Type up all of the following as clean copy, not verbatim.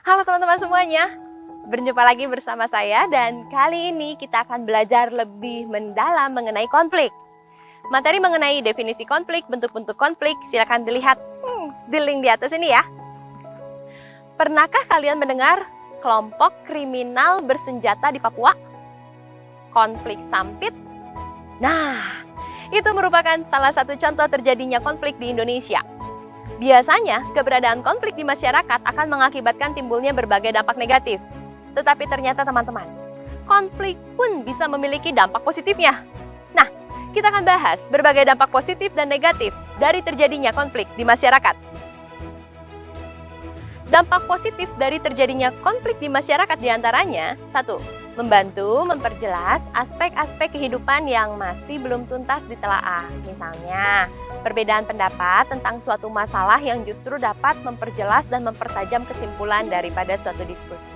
Halo teman-teman semuanya, berjumpa lagi bersama saya dan kali ini kita akan belajar lebih mendalam mengenai konflik. Materi mengenai definisi konflik, bentuk-bentuk konflik, silakan dilihat di link di atas ini ya. Pernahkah kalian mendengar kelompok kriminal bersenjata di Papua? Konflik Sampit? Nah, itu merupakan salah satu contoh terjadinya konflik di Indonesia. Biasanya, keberadaan konflik di masyarakat akan mengakibatkan timbulnya berbagai dampak negatif. Tetapi ternyata teman-teman, konflik pun bisa memiliki dampak positifnya. Nah, kita akan bahas berbagai dampak positif dan negatif dari terjadinya konflik di masyarakat. Dampak positif dari terjadinya konflik di masyarakat diantaranya, 1. Membantu memperjelas aspek-aspek kehidupan yang masih belum tuntas ditelaah. Misalnya, perbedaan pendapat tentang suatu masalah yang justru dapat memperjelas dan mempertajam kesimpulan daripada suatu diskusi.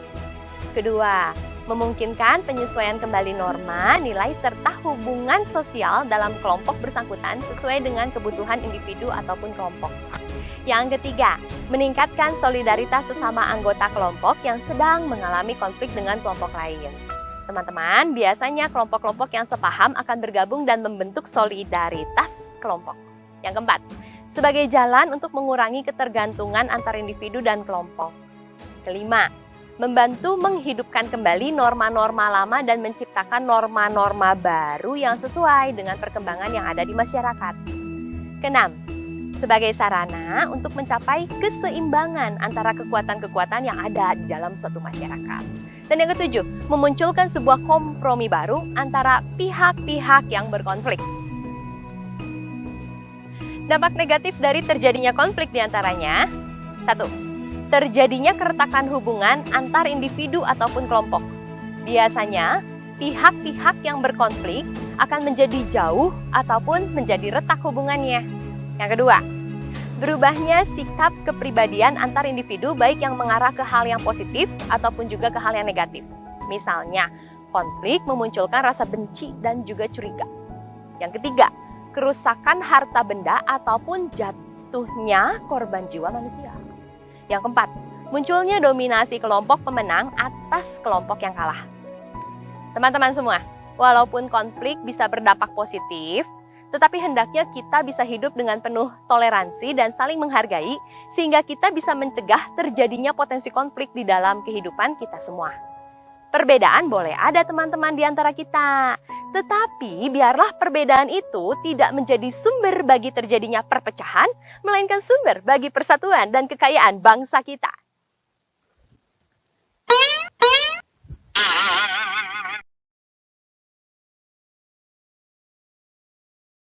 Kedua, memungkinkan penyesuaian kembali norma, nilai, serta hubungan sosial dalam kelompok bersangkutan sesuai dengan kebutuhan individu ataupun kelompok. Yang ketiga, meningkatkan solidaritas sesama anggota kelompok yang sedang mengalami konflik dengan kelompok lain. Teman-teman, biasanya kelompok-kelompok yang sepaham akan bergabung dan membentuk solidaritas kelompok. Yang keempat, sebagai jalan untuk mengurangi ketergantungan antar individu dan kelompok. Kelima, membantu menghidupkan kembali norma-norma lama dan menciptakan norma-norma baru yang sesuai dengan perkembangan yang ada di masyarakat. Keenam, sebagai sarana untuk mencapai keseimbangan antara kekuatan-kekuatan yang ada di dalam suatu masyarakat. Dan yang ketujuh, memunculkan sebuah kompromi baru antara pihak-pihak yang berkonflik. Dampak negatif dari terjadinya konflik diantaranya, 1. Terjadinya keretakan hubungan antar individu ataupun kelompok. Biasanya, pihak-pihak yang berkonflik akan menjadi jauh ataupun menjadi retak hubungannya. Yang kedua, berubahnya sikap kepribadian antar individu baik yang mengarah ke hal yang positif ataupun juga ke hal yang negatif. Misalnya, konflik memunculkan rasa benci dan juga curiga. Yang ketiga, kerusakan harta benda ataupun jatuhnya korban jiwa manusia. Yang keempat, munculnya dominasi kelompok pemenang atas kelompok yang kalah. Teman-teman semua, walaupun konflik bisa berdampak positif, tetapi hendaknya kita bisa hidup dengan penuh toleransi dan saling menghargai, sehingga kita bisa mencegah terjadinya potensi konflik di dalam kehidupan kita semua. Perbedaan boleh ada teman-teman di antara kita, tetapi biarlah perbedaan itu tidak menjadi sumber bagi terjadinya perpecahan, melainkan sumber bagi persatuan dan kekayaan bangsa kita.